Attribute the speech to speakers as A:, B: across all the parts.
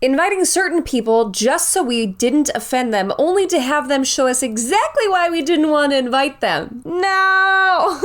A: inviting certain people just so we didn't offend them, only to have them show us exactly why we didn't want to invite them. No!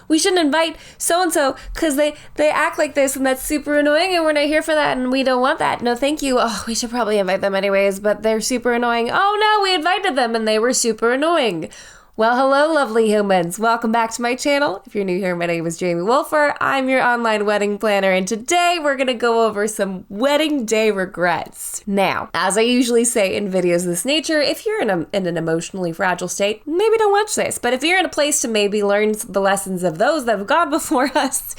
A: We shouldn't invite so-and-so because they act like this and that's super annoying and we're not here for that and we don't want that. No, thank you. Oh, we should probably invite them anyways, but they're super annoying. Oh no, we invited them and they were super annoying. Well, hello, lovely humans. Welcome back to my channel. If you're new here, my name is Jamie Wolfer. I'm your online wedding planner, and today we're gonna go over some wedding day regrets. Now, as I usually say in videos of this nature, if you're in an emotionally fragile state, maybe don't watch this. But if you're in a place to maybe learn the lessons of those that have gone before us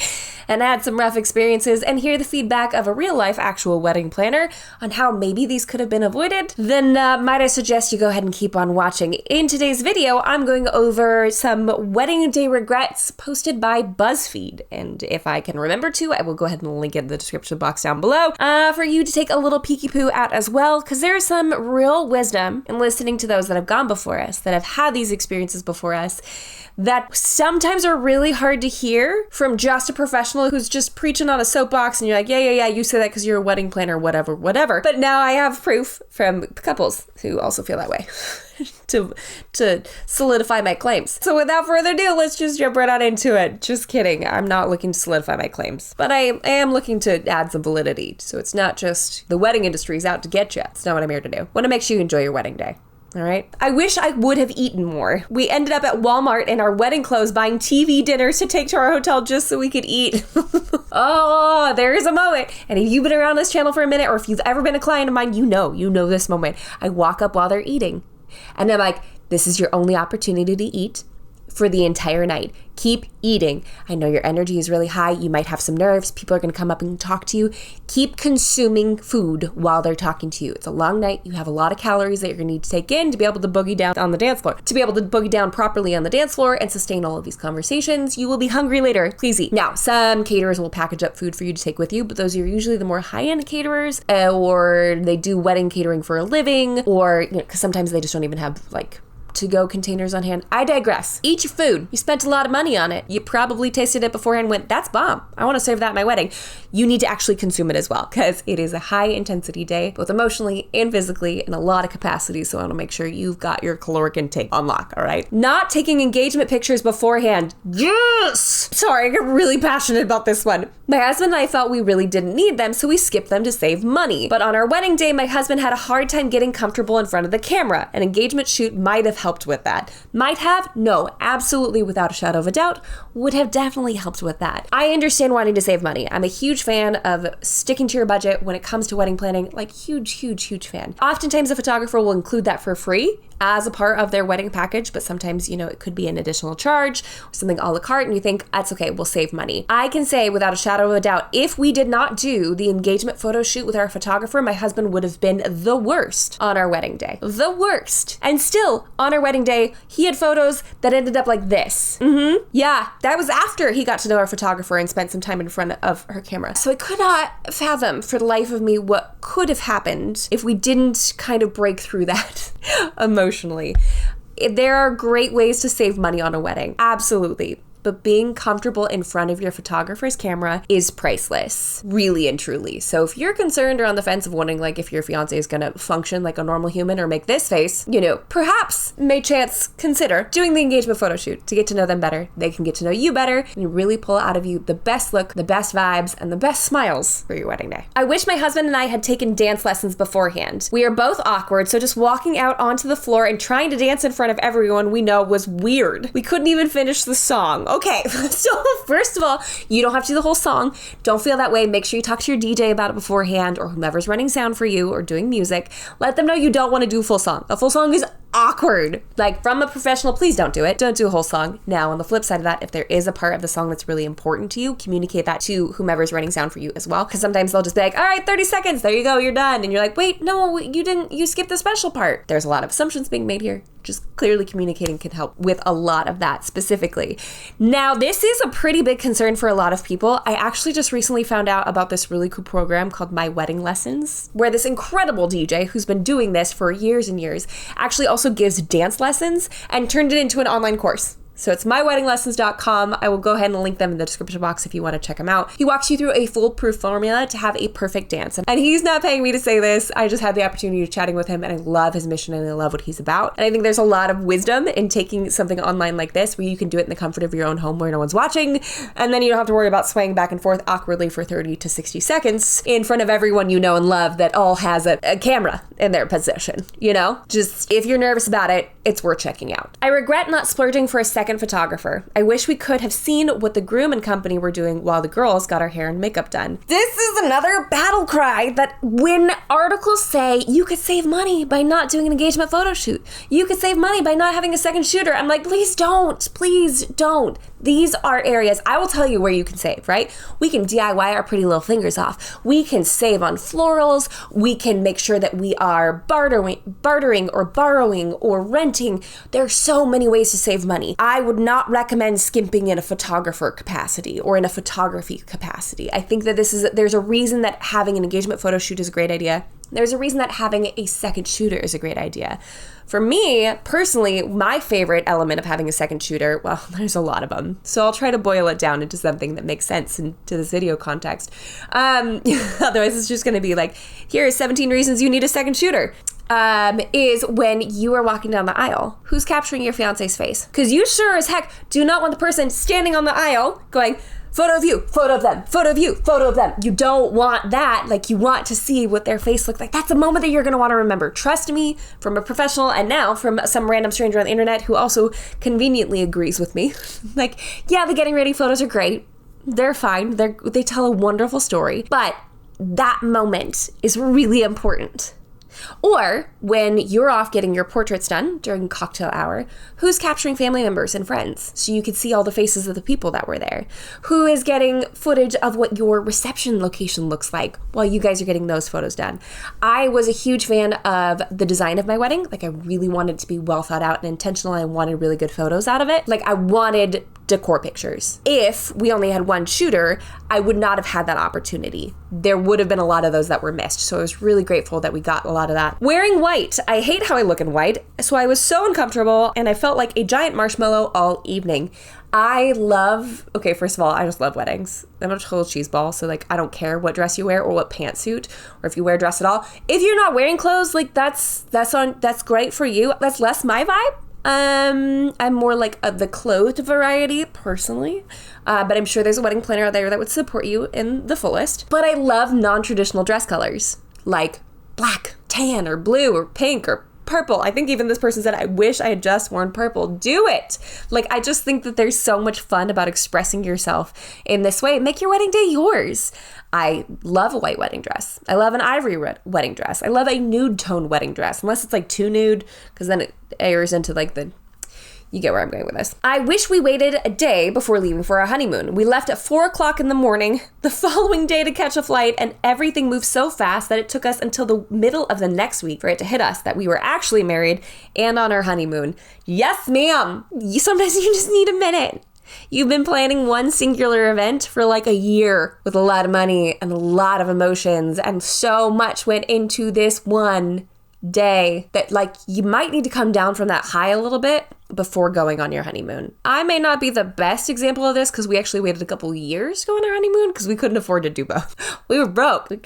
A: and had some rough experiences and hear the feedback of a real-life actual wedding planner on how maybe these could have been avoided, then might I suggest you go ahead and keep on watching. In today's video, I'm going over some wedding day regrets posted by BuzzFeed. And if I can remember to, I will go ahead and link it in the description box down below for you to take a little peeky poo at as well, because there is some real wisdom in listening to those that have gone before us, that have had these experiences before us, that sometimes are really hard to hear from just a professional who's just preaching on a soapbox and you're like, yeah, you say that because you're a wedding planner, whatever. But now I have proof from couples who also feel that way to solidify my claims. So without further ado, let's just jump right on into it. Just kidding. I'm not looking to solidify my claims, but I am looking to add some validity. So it's not just the wedding industry is out to get you. It's not what I'm here to do. I want to make sure you enjoy your wedding day. All right. I wish I would have eaten more. We ended up at Walmart in our wedding clothes buying TV dinners to take to our hotel just so we could eat. Oh, there is a moment. And if you've been around this channel for a minute, or if you've ever been a client of mine, you know this moment. I walk up while they're eating and I'm like, this is your only opportunity to eat for the entire night. Keep eating. I know your energy is really high. You might have some nerves. People are going to come up and talk to you. Keep consuming food while they're talking to you. It's a long night. You have a lot of calories that you're going to need to take in to be able to boogie down on the dance floor. To be able to boogie down properly on the dance floor and sustain all of these conversations, you will be hungry later. Please eat. Now, some caterers will package up food for you to take with you, but those are usually the more high-end caterers, or they do wedding catering for a living, or, because sometimes they just don't even have, to-go containers on hand. I digress. Eat your food. You spent a lot of money on it. You probably tasted it beforehand and went, that's bomb. I want to serve that at my wedding. You need to actually consume it as well, because it is a high intensity day, both emotionally and physically, in a lot of capacity. So I want to make sure you've got your caloric intake on lock, all right? Not taking engagement pictures beforehand. Yes! Sorry, I get really passionate about this one. My husband and I thought we really didn't need them, so we skipped them to save money. But on our wedding day, my husband had a hard time getting comfortable in front of the camera. An engagement shoot might have helped with that. Might have? No, absolutely, without a shadow of a doubt, would have definitely helped with that. I understand wanting to save money. I'm a huge fan of sticking to your budget when it comes to wedding planning, huge fan. Oftentimes a photographer will include that for free as a part of their wedding package, but sometimes, it could be an additional charge or something a la carte, and you think, that's okay, we'll save money. I can say without a shadow of a doubt, if we did not do the engagement photo shoot with our photographer, my husband would have been the worst on our wedding day. The worst. And still, on our wedding day, he had photos that ended up like this. Yeah, that was after he got to know our photographer and spent some time in front of her camera. So I could not fathom for the life of me what could have happened if we didn't kind of break through that emotionally. There are great ways to save money on a wedding. Absolutely. But being comfortable in front of your photographer's camera is priceless, really and truly. So if you're concerned or on the fence of wondering if your fiance is gonna function like a normal human or make this face, perhaps may chance consider doing the engagement photo shoot to get to know them better. They can get to know you better and really pull out of you the best look, the best vibes, and the best smiles for your wedding day. I wish my husband and I had taken dance lessons beforehand. We are both awkward, so just walking out onto the floor and trying to dance in front of everyone we know was weird. We couldn't even finish the song. Okay, so first of all, you don't have to do the whole song. Don't feel that way. Make sure you talk to your DJ about it beforehand, or whomever's running sound for you or doing music. Let them know you don't want to do a full song. A full song is awkward. From a professional, please don't do it. Don't do a whole song. Now, on the flip side of that, if there is a part of the song that's really important to you, communicate that to whomever's running sound for you as well. Because sometimes they'll just be like, all right, 30 seconds. There you go. You're done. And you're like, wait, no, you didn't. You skipped the special part. There's a lot of assumptions being made here. Just clearly communicating can help with a lot of that specifically. Now, this is a pretty big concern for a lot of people. I actually just recently found out about this really cool program called My Wedding Lessons, where this incredible DJ who's been doing this for years and years actually also gives dance lessons and turned it into an online course. So it's myweddinglessons.com. I will go ahead and link them in the description box if you want to check them out. He walks you through a foolproof formula to have a perfect dance. And he's not paying me to say this. I just had the opportunity of chatting with him, and I love his mission and I love what he's about. And I think there's a lot of wisdom in taking something online like this where you can do it in the comfort of your own home where no one's watching. And then you don't have to worry about swaying back and forth awkwardly for 30 to 60 seconds in front of everyone you know and love that all has a camera in their possession. You know, just if you're nervous about it, it's worth checking out. I regret not splurging for a second photographer. I wish we could have seen what the groom and company were doing while the girls got our hair and makeup done. This is another battle cry that when articles say you could save money by not doing an engagement photo shoot, you could save money by not having a second shooter, I'm like, please don't. These are areas, I will tell you where you can save, right? We can DIY our pretty little fingers off. We can save on florals. We can make sure that we are bartering or borrowing or renting. There are so many ways to save money. I would not recommend skimping in a photographer capacity or in a photography capacity. I think that there's a reason that having an engagement photo shoot is a great idea. There's a reason that having a second shooter is a great idea. For me, personally, my favorite element of having a second shooter, well, there's a lot of them. So I'll try to boil it down into something that makes sense into this video context. Otherwise, it's just going to be like, here are 17 reasons you need a second shooter. Is when you are walking down the aisle. Who's capturing your fiance's face? Because you sure as heck do not want the person standing on the aisle going, photo of you, photo of them, photo of you, photo of them. You don't want that. Like, you want to see what their face looks like. That's a moment that you're going to want to remember. Trust me, from a professional and now from some random stranger on the internet who also conveniently agrees with me. Like, yeah, the getting ready photos are great. They're fine. They tell a wonderful story. But that moment is really important. Or when you're off getting your portraits done during cocktail hour, who's capturing family members and friends so you can see all the faces of the people that were there? Who is getting footage of what your reception location looks like while you guys are getting those photos done? I was a huge fan of the design of my wedding. Like, I really wanted it to be well thought out and intentional. I wanted really good photos out of it. Like, I wanted decor pictures. If we only had one shooter, I would not have had that opportunity. There would have been a lot of those that were missed. So I was really grateful that we got a lot of that. Wearing white. I hate how I look in white. So I was so uncomfortable and I felt like a giant marshmallow all evening. Okay, first of all, I just love weddings. I'm a total cheeseball, so like I don't care what dress you wear or what pantsuit or if you wear a dress at all. If you're not wearing clothes, like that's great for you. That's less my vibe. I'm more like the clothed variety personally, but I'm sure there's a wedding planner out there that would support you in the fullest. But I love non-traditional dress colors like black, tan, or blue, or pink, or purple. I think even this person said, I wish I had just worn purple. Do it. Like, I just think that there's so much fun about expressing yourself in this way. Make your wedding day yours. I love a white wedding dress. I love an ivory wedding dress. I love a nude tone wedding dress, unless it's like too nude, because then it airs into like you get where I'm going with this. I wish we waited a day before leaving for our honeymoon. We left at 4 o'clock in the morning the following day to catch a flight, and everything moved so fast that it took us until the middle of the next week for it to hit us that we were actually married and on our honeymoon. Yes, ma'am. Sometimes you just need a minute. You've been planning one singular event for like a year with a lot of money and a lot of emotions, and so much went into this one day that like you might need to come down from that high a little bit before going on your honeymoon. I may not be the best example of this because we actually waited a couple years to go on our honeymoon because we couldn't afford to do both. We were broke. We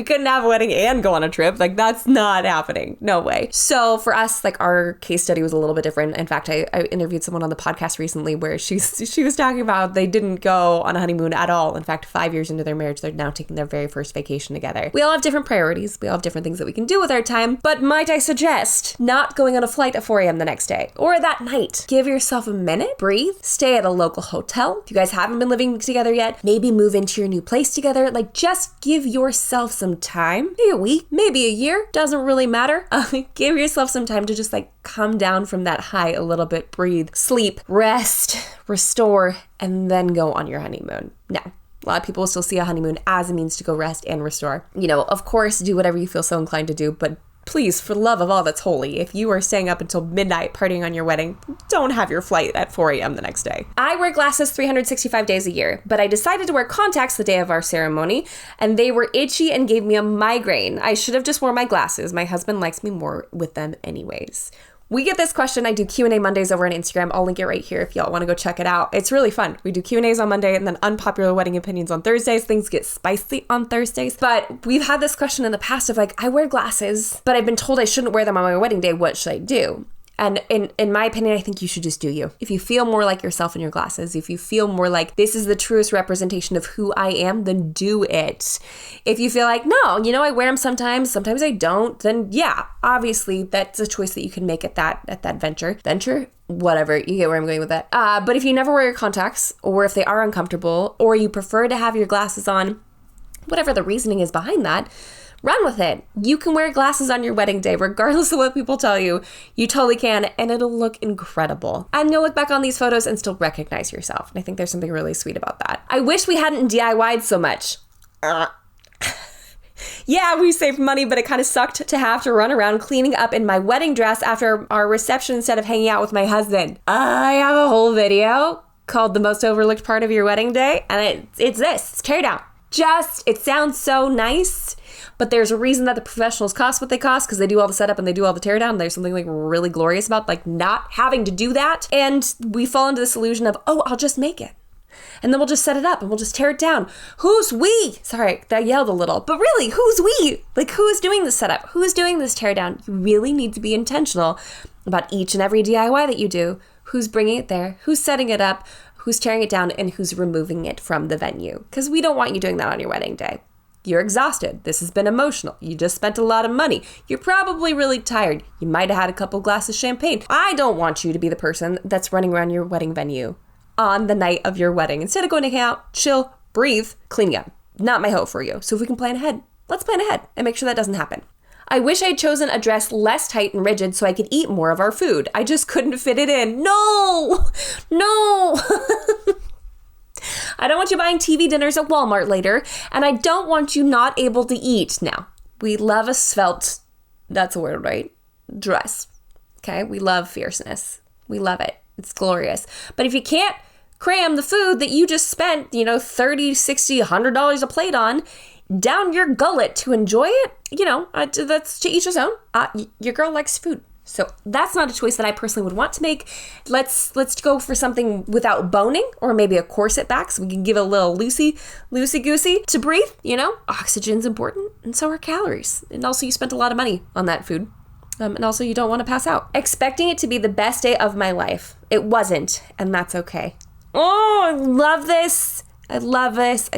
A: couldn't have a wedding and go on a trip. Like, that's not happening. No way. So for us, like, our case study was a little bit different. In fact, I interviewed someone on the podcast recently where she was talking about they didn't go on a honeymoon at all. In fact, 5 years into their marriage, they're now taking their very first vacation together. We all have different priorities. We all have different things that we can do with our time. But might I suggest not going on a flight at 4 a.m. the next day or that night? Give yourself a minute, breathe, stay at a local hotel. If you guys haven't been living together yet, maybe move into your new place together. Like, just give yourself some time. Maybe a week, maybe a year, doesn't really matter. Give yourself some time to just like come down from that high a little bit, breathe, sleep, rest, restore, and then go on your honeymoon. Now, a lot of people still see a honeymoon as a means to go rest and restore. You know, of course, do whatever you feel so inclined to do, but please, for the love of all that's holy, if you are staying up until midnight partying on your wedding, don't have your flight at 4 a.m. the next day. I wear glasses 365 days a year, but I decided to wear contacts the day of our ceremony, and they were itchy and gave me a migraine. I should have just worn my glasses. My husband likes me more with them anyways. We get this question. I do Q&A Mondays over on Instagram. I'll link it right here if y'all want to go check it out. It's really fun. We do Q&As on Monday and then unpopular wedding opinions on Thursdays. Things get spicy on Thursdays. But we've had this question in the past of like, I wear glasses, but I've been told I shouldn't wear them on my wedding day. What should I do? And in my opinion, I think you should just do you. If you feel more like yourself in your glasses, if you feel more like this is the truest representation of who I am, then do it. If you feel like, no, I wear them sometimes I don't, then yeah, obviously that's a choice that you can make at that venture, whatever, you get where I'm going with that. But if you never wear your contacts, or if they are uncomfortable, or you prefer to have your glasses on, whatever the reasoning is behind that, run with it. You can wear glasses on your wedding day, regardless of what people tell you. You totally can, and it'll look incredible. And you'll look back on these photos and still recognize yourself. And I think there's something really sweet about that. I wish we hadn't DIY'd so much. Yeah, we saved money, but it kind of sucked to have to run around cleaning up in my wedding dress after our reception instead of hanging out with my husband. I have a whole video called The Most Overlooked Part of Your Wedding Day, and it's this. It's tear down. It sounds so nice, but there's a reason that the professionals cost what they cost, because they do all the setup and they do all the teardown. There's something like really glorious about like not having to do that. And we fall into this illusion of, oh, I'll just make it. And then we'll just set it up and we'll just tear it down. Who's we? Sorry, I yelled a little, but really, who's we? Like, who's doing this setup? Who's doing this tear down? You really need to be intentional about each and every DIY that you do. Who's bringing it there? Who's setting it up? Who's tearing it down? And who's removing it from the venue? Because we don't want you doing that on your wedding day. You're exhausted. This has been emotional. You just spent a lot of money. You're probably really tired. You might have had a couple glasses of champagne. I don't want you to be the person that's running around your wedding venue on the night of your wedding. Instead of going to hang out, chill, breathe, cleaning up. Not my hope for you. So if we can plan ahead, let's plan ahead and make sure that doesn't happen. I wish I'd chosen a dress less tight and rigid so I could eat more of our food. I just couldn't fit it in. No. I don't want you buying TV dinners at Walmart later, and I don't want you not able to eat. Now, we love a svelte, that's a word, right? Dress. Okay, we love fierceness. We love it. It's glorious. But if you can't cram the food that you just spent, $30, $60, $100 a plate on down your gullet to enjoy it, that's to each his own. Your girl likes food. So that's not a choice that I personally would want to make. Let's go for something without boning, or maybe a corset back so we can give it a little loosey-goosey to breathe. Oxygen's important, and so are calories. And also you spent a lot of money on that food. And also you don't want to pass out. Expecting it to be the best day of my life. It wasn't, and that's okay. Oh, I love this. I love this.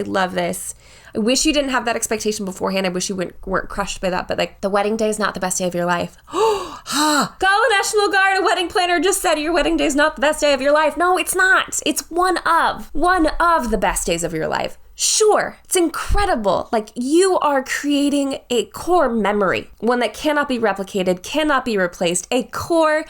A: I wish you didn't have that expectation beforehand. I wish you weren't crushed by that. But like, the wedding day is not the best day of your life. Call the National Guard. A wedding planner just said your wedding day is not the best day of your life. No, it's not. It's one of the best days of your life. Sure, it's incredible. Like, you are creating a core memory, one that cannot be replicated, cannot be replaced, a core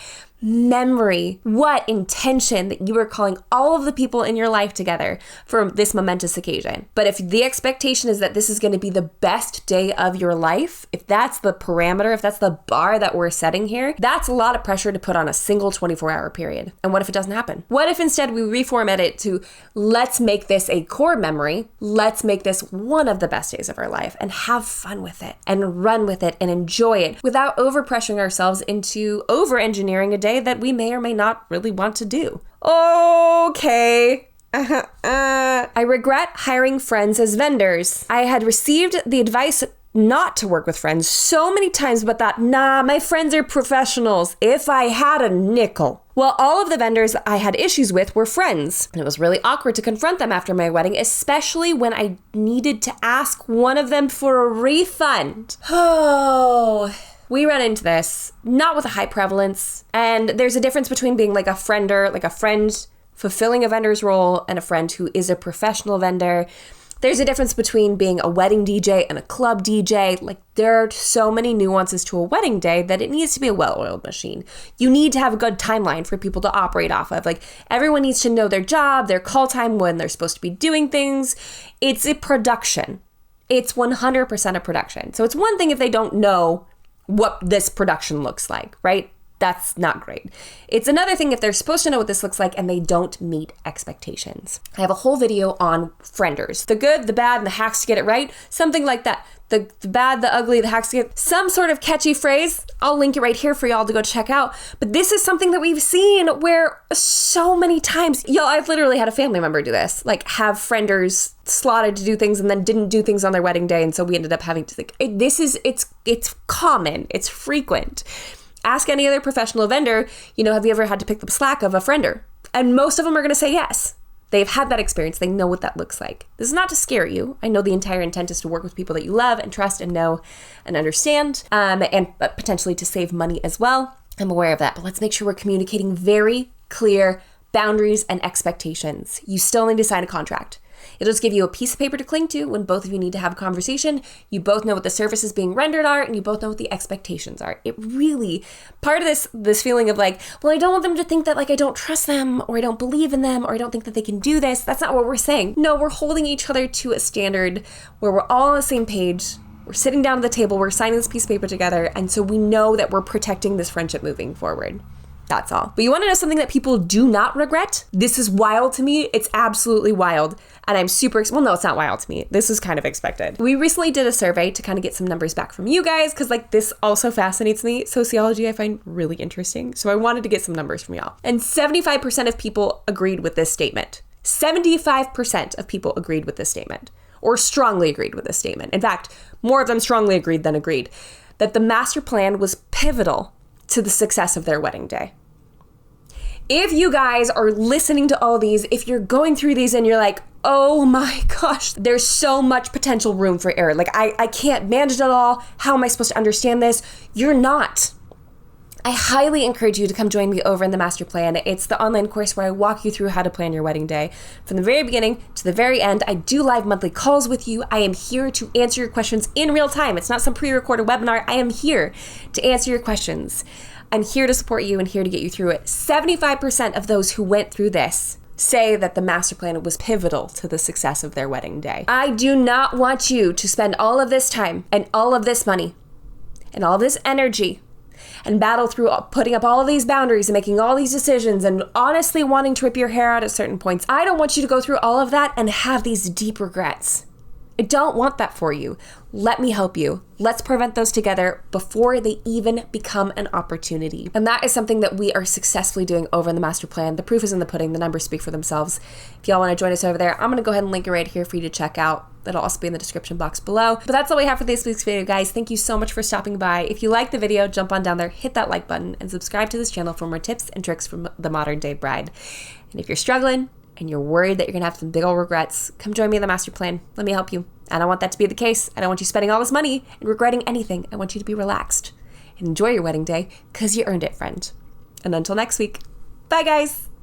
A: memory. What intention that you are calling all of the people in your life together for this momentous occasion. But if the expectation is that this is going to be the best day of your life, if that's the parameter, if that's the bar that we're setting here, that's a lot of pressure to put on a single 24-hour period. And what if it doesn't happen? What if instead we reformat it to, let's make this a core memory, let's make this one of the best days of our life, and have fun with it and run with it and enjoy it without overpressuring ourselves into over-engineering a day that we may or may not really want to do. Okay. I regret hiring friends as vendors. I had received the advice not to work with friends so many times, but thought, nah, my friends are professionals. If I had a nickel. Well, all of the vendors I had issues with were friends. And it was really awkward to confront them after my wedding, especially when I needed to ask one of them for a refund. Oh... We run into this, not with a high prevalence. And there's a difference between being like a friender, like a friend fulfilling a vendor's role, and a friend who is a professional vendor. There's a difference between being a wedding DJ and a club DJ. Like, there are so many nuances to a wedding day that it needs to be a well-oiled machine. You need to have a good timeline for people to operate off of. Like, everyone needs to know their job, their call time, when they're supposed to be doing things. It's a production. It's 100% a production. So it's one thing if they don't know what this production looks like, right? That's not great. It's another thing if they're supposed to know what this looks like and they don't meet expectations. I have a whole video on frienders. The good, the bad, and the hacks to get it right. Something like that. The bad, the ugly, the hacks to get some sort of catchy phrase. I'll link it right here for y'all to go check out. But this is something that we've seen where so many times, I've literally had a family member do this, like have frienders slotted to do things and then didn't do things on their wedding day. And so we ended up having to think, it's common, it's frequent. Ask any other professional vendor, have you ever had to pick the slack of a friender? And most of them are going to say yes. They've had that experience. They know what that looks like. This is not to scare you. I know the entire intent is to work with people that you love and trust and know and understand, and potentially to save money as well. I'm aware of that, but let's make sure we're communicating very clear boundaries and expectations. You still need to sign a contract. It'll just give you a piece of paper to cling to when both of you need to have a conversation. You both know what the services being rendered are, and you both know what the expectations are. It really, part of this feeling of like, well, I don't want them to think that like I don't trust them, or I don't believe in them, or I don't think that they can do this. That's not what we're saying. No, we're holding each other to a standard where we're all on the same page. We're sitting down at the table, we're signing this piece of paper together, and so we know that we're protecting this friendship moving forward. That's all. But you want to know something that people do not regret? This is wild to me. It's absolutely wild. And I'm well, no, it's not wild to me. This is kind of expected. We recently did a survey to kind of get some numbers back from you guys because like this also fascinates me. Sociology I find really interesting. So I wanted to get some numbers from y'all. And 75% of people agreed with this statement. 75% of people agreed with this statement, or strongly agreed with this statement. In fact, more of them strongly agreed than agreed that the master plan was pivotal to the success of their wedding day. If you guys are listening to all these, if you're going through these and you're like, oh my gosh, there's so much potential room for error. Like I can't manage it all. How am I supposed to understand this? You're not. I highly encourage you to come join me over in the master plan. It's the online course where I walk you through how to plan your wedding day from the very beginning to the very end. I do live monthly calls with you. I am here to answer your questions in real time. It's not some pre-recorded webinar. I am here to answer your questions. I'm here to support you and here to get you through it. 75% of those who went through this say that the master plan was pivotal to the success of their wedding day. I do not want you to spend all of this time and all of this money and all this energy and battle through putting up all of these boundaries and making all these decisions and honestly wanting to rip your hair out at certain points. I don't want you to go through all of that and have these deep regrets. I don't want that for you. Let me help you. Let's prevent those together before they even become an opportunity. And that is something that we are successfully doing over in the master plan. The proof is in the pudding. The numbers speak for themselves. If y'all want to join us over there, I'm going to go ahead and link it right here for you to check out. That'll also be in the description box below. But that's all we have for this week's video, guys. Thank you so much for stopping by. If you like the video, jump on down there, hit that like button, and subscribe to this channel for more tips and tricks from the modern day bride. And if you're struggling and you're worried that you're going to have some big old regrets, come join me in the master plan. Let me help you. I don't want that to be the case. I don't want you spending all this money and regretting anything. I want you to be relaxed and enjoy your wedding day because you earned it, friend. And until next week, bye guys.